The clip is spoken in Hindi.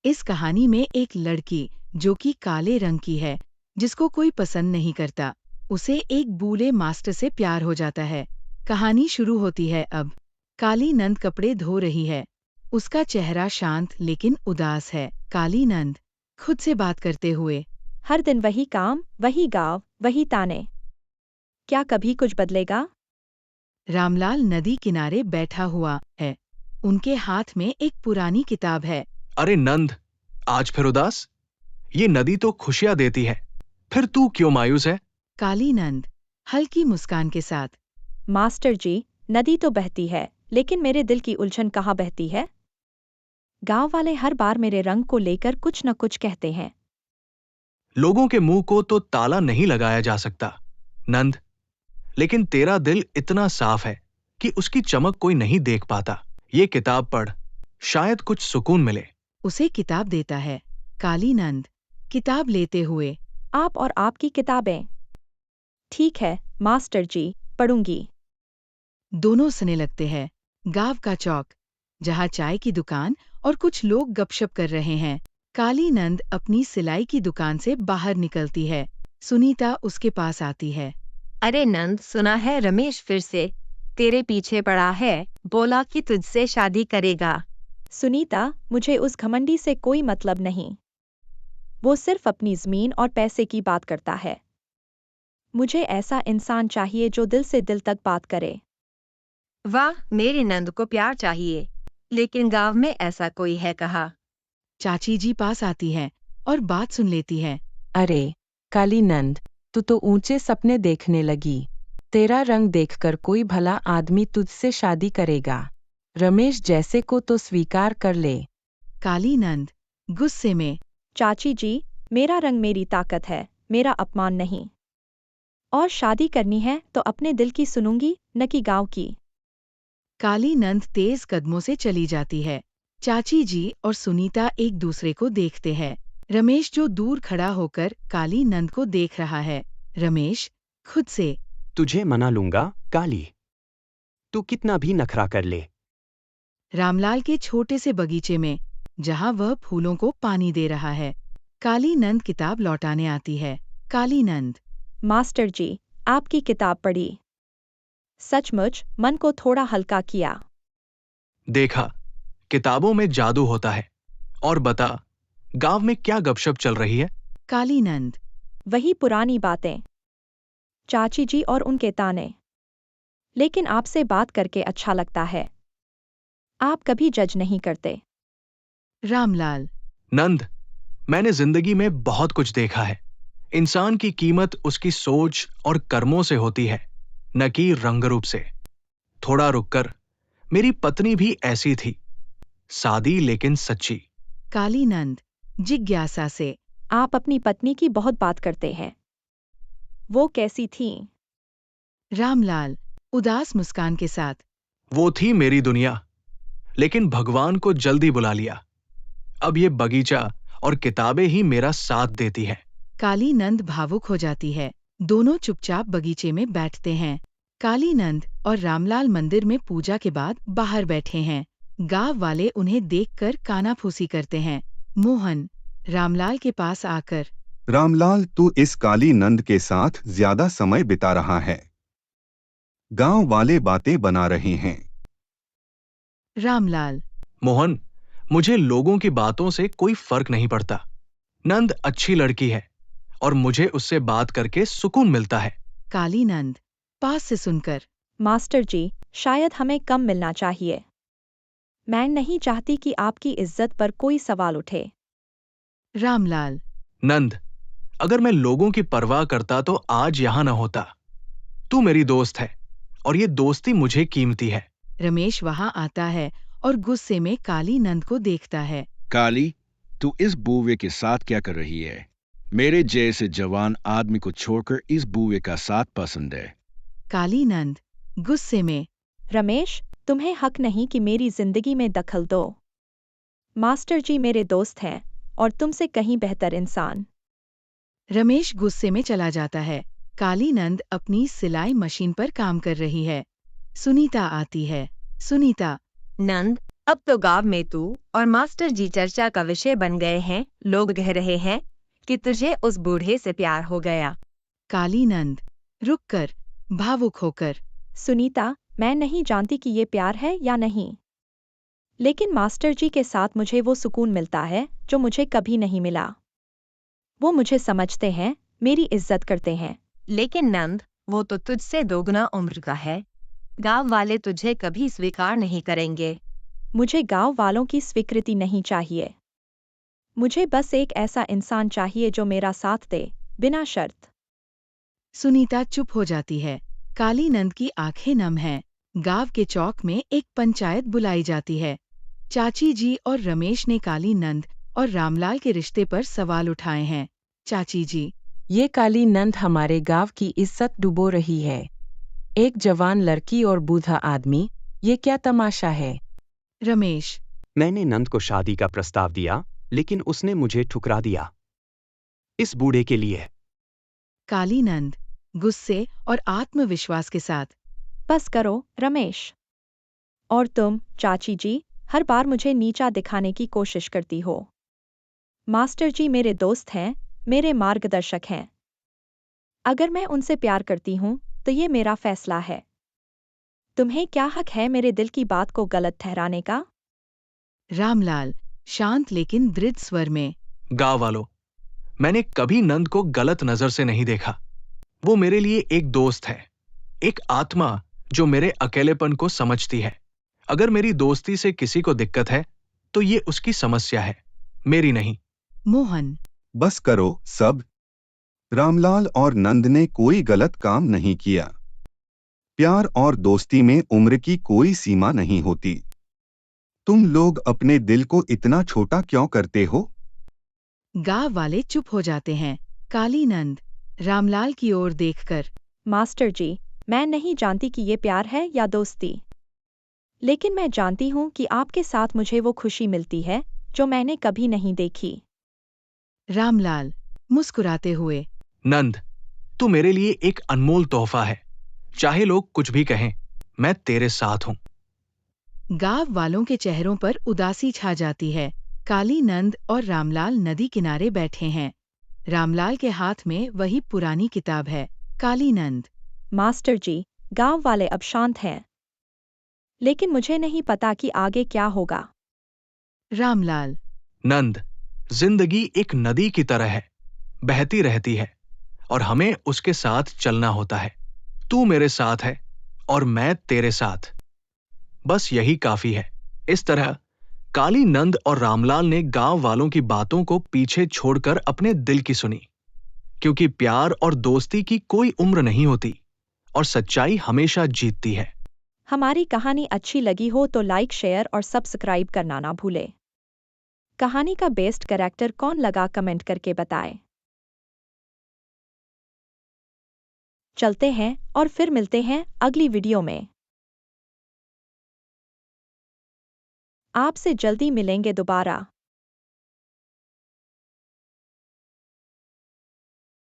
इस कहानी में एक लड़की जो कि काले रंग की है, जिसको कोई पसंद नहीं करता, उसे एक बूढ़े मास्टर से प्यार हो जाता है। कहानी शुरू होती है अब। काली नंद कपड़े धो रही है। उसका चेहरा शांत लेकिन उदास है। काली नंद खुद से बात करते हुए, हर दिन वही काम, वही गाँव, वही ताने। क्या कभी कुछ बदलेगा? रामलाल नदी किनारे बैठा हुआ है। उनके हाथ में एक पुरानी किताब है। अरे नंद, आज फिर उदास? ये नदी तो खुशियां देती है, फिर तू क्यों मायूस है? काली नंद हल्की मुस्कान के साथ, मास्टर जी, नदी तो बहती है, लेकिन मेरे दिल की उलझन कहाँ बहती है? गांव वाले हर बार मेरे रंग को लेकर कुछ न कुछ कहते हैं। लोगों के मुंह को तो ताला नहीं लगाया जा सकता नंद, लेकिन तेरा दिल इतना साफ है कि उसकी चमक कोई नहीं देख पाता। ये किताब पढ़, शायद कुछ सुकून मिले। उसे किताब देता है। काली नंद किताब लेते हुए, आप और आपकी किताबें। ठीक है, मास्टर जी, पढ़ूंगी। दोनों सुनने लगते हैं। गांव का चौक, जहां चाय की दुकान और कुछ लोग गपशप कर रहे हैं। काली नंद अपनी सिलाई की दुकान से बाहर निकलती है। सुनीता उसके पास आती है। अरे नंद, सुना है रमेश फिर से तेरे पीछे पड़ा है, बोला कि तुझसे शादी करेगा। सुनीता, मुझे उस घमंडी से कोई मतलब नहीं। वो सिर्फ अपनी जमीन और पैसे की बात करता है। मुझे ऐसा इंसान चाहिए जो दिल से दिल तक बात करे। वाह, मेरी नंद को प्यार चाहिए, लेकिन गांव में ऐसा कोई है कहा? चाची जी पास आती है और बात सुन लेती है। अरे काली नंद, तू तो ऊंचे सपने देखने लगी। तेरा रंग देखकर कोई भला आदमी तुझसे शादी करेगा। रमेश जैसे को तो स्वीकार कर ले। काली नंद गुस्से में, चाची जी, मेरा रंग मेरी ताकत है, मेरा अपमान नहीं। और शादी करनी है तो अपने दिल की सुनूंगी, न कि गांव की। काली नंद तेज कदमों से चली जाती है। चाची जी और सुनीता एक दूसरे को देखते हैं। रमेश जो दूर खड़ा होकर काली नंद को देख रहा है। रमेश खुद से, तुझे मना लूंगा काली, तू कितना भी नखरा कर ले। रामलाल के छोटे से बगीचे में, जहां वह फूलों को पानी दे रहा है। काली नंद किताब लौटाने आती है। काली नंद, मास्टर जी, आपकी किताब पढ़ी। सचमुच मन को थोड़ा हल्का किया। देखा, किताबों में जादू होता है। और बता, गांव में क्या गपशप चल रही है? काली नंद, वही पुरानी बातें, चाची जी और उनके ताने। लेकिन आपसे बात करके अच्छा लगता है। आप कभी जज नहीं करते। रामलाल, नंद, मैंने जिंदगी में बहुत कुछ देखा है। इंसान की कीमत उसकी सोच और कर्मों से होती है, न कि रंग रूप से। थोड़ा रुककर, मेरी पत्नी भी ऐसी थी, सादी लेकिन सच्ची। काली नंद जिज्ञासा से, आप अपनी पत्नी की बहुत बात करते हैं। वो कैसी थी? रामलाल उदास मुस्कान के साथ, वो थी मेरी दुनिया, लेकिन भगवान को जल्दी बुला लिया। अब ये बगीचा और किताबें ही मेरा साथ देती हैं। काली नंद भावुक हो जाती है। दोनों चुपचाप बगीचे में बैठते हैं। काली नंद और रामलाल मंदिर में पूजा के बाद बाहर बैठे हैं। गांव वाले उन्हें देखकर कानाफूसी करते हैं। मोहन रामलाल के पास आकर, रामलाल, तू इस काली नंद के साथ ज्यादा समय बिता रहा है। गांव वाले बातें बना रहे हैं। रामलाल, मोहन, मुझे लोगों की बातों से कोई फर्क नहीं पड़ता। नंद अच्छी लड़की है और मुझे उससे बात करके सुकून मिलता है। काली नंद पास से सुनकर, मास्टर जी, शायद हमें कम मिलना चाहिए। मैं नहीं चाहती कि आपकी इज्जत पर कोई सवाल उठे। रामलाल, नंद, अगर मैं लोगों की परवाह करता तो आज यहां न होता। तू मेरी दोस्त है और ये दोस्ती मुझे कीमती है। रमेश वहां आता है और गुस्से में काली नंद को देखता है। काली, तू इस बूवे के साथ क्या कर रही है? मेरे जैसे जवान आदमी को छोड़कर इस बूवे का साथ पसंद है। काली नंद गुस्से में, रमेश, तुम्हें हक नहीं कि मेरी जिंदगी में दखल दो। मास्टर जी मेरे दोस्त हैं और तुमसे कहीं बेहतर इंसान। रमेश गुस्से में चला जाता है। काली नंद अपनी सिलाई मशीन पर काम कर रही है। सुनीता आती है। सुनीता, नंद, अब तो गांव में तू और मास्टर जी चर्चा का विषय बन गए हैं। लोग कह रहे हैं कि तुझे उस बूढ़े से प्यार हो गया। काली नंद रुक कर, भावुक होकर। सुनीता, मैं नहीं जानती कि ये प्यार है या नहीं, लेकिन मास्टर जी के साथ मुझे वो सुकून मिलता है जो मुझे कभी नहीं मिला। वो मुझे समझते हैं, मेरी इज्जत करते हैं। लेकिन नंद, वो तो तुझसे दोगुना उम्र का है। गांव वाले तुझे कभी स्वीकार नहीं करेंगे। मुझे गांव वालों की स्वीकृति नहीं चाहिए। मुझे बस एक ऐसा इंसान चाहिए जो मेरा साथ दे, बिना शर्त। सुनीता चुप हो जाती है। काली नंद की आंखें नम हैं। गांव के चौक में एक पंचायत बुलाई जाती है। चाची जी और रमेश ने काली नंद और रामलाल के रिश्ते पर सवाल उठाए हैं। चाची जी, ये काली नंद हमारे गांव की इज्जत डुबो रही है। एक जवान लड़की और बूढ़ा आदमी, ये क्या तमाशा है? रमेश, मैंने नंद को शादी का प्रस्ताव दिया, लेकिन उसने मुझे ठुकरा दिया। इस बूढ़े के लिए। काली नंद गुस्से और आत्मविश्वास के साथ। बस करो, रमेश। और तुम, चाची जी, हर बार मुझे नीचा दिखाने की कोशिश करती हो। मास्टर जी मेरे दोस्त हैं, मेरे मार्गदर्शक हैं। अगर मैं उनसे प्यार करती हूँ, तो ये मेरा फैसला है। तुम्हें क्या हक है मेरे दिल की बात को गलत ठहराने का? रामलाल शांत लेकिन दृढ़ स्वर में। गांव वालों, मैंने कभी नंद को गलत नजर से नहीं देखा। वो मेरे लिए एक दोस्त है, एक आत्मा जो मेरे अकेलेपन को समझती है। अगर मेरी दोस्ती से किसी को दिक्कत है, तो ये उसकी समस्या है, मेरी नहीं। मोहन, बस करो सब। रामलाल और नंद ने कोई गलत काम नहीं किया। प्यार और दोस्ती में उम्र की कोई सीमा नहीं होती। तुम लोग अपने दिल को इतना छोटा क्यों करते हो? गांव वाले चुप हो जाते हैं। काली नंद रामलाल की ओर देखकर। मास्टर जी, मैं नहीं जानती कि ये प्यार है या दोस्ती, लेकिन मैं जानती हूँ कि आपके साथ मुझे वो खुशी मिलती है जो मैंने कभी नहीं देखी। रामलाल मुस्कुराते हुए। नंद, तू मेरे लिए एक अनमोल तोहफा है। चाहे लोग कुछ भी कहें, मैं तेरे साथ हूं। गांव वालों के चेहरों पर उदासी छा जाती है। काली नंद और रामलाल नदी किनारे बैठे हैं। रामलाल के हाथ में वही पुरानी किताब है। काली नंद, मास्टर जी, गांव वाले अब शांत हैं, लेकिन मुझे नहीं पता कि आगे क्या होगा। रामलाल, नंद, जिंदगी एक नदी की तरह है, बहती रहती है और हमें उसके साथ चलना होता है। तू मेरे साथ है और मैं तेरे साथ। बस यही काफी है। इस तरह काली नंद और रामलाल ने गांव वालों की बातों को पीछे छोड़कर अपने दिल की सुनी, क्योंकि प्यार और दोस्ती की कोई उम्र नहीं होती और सच्चाई हमेशा जीतती है। हमारी कहानी अच्छी लगी हो तो लाइक, शेयर और सब्सक्राइब करना ना भूले। कहानी का बेस्ट कैरेक्टर कौन लगा कमेंट करके बताएं। चलते हैं और फिर मिलते हैं अगली वीडियो में। आपसे जल्दी मिलेंगे दोबारा।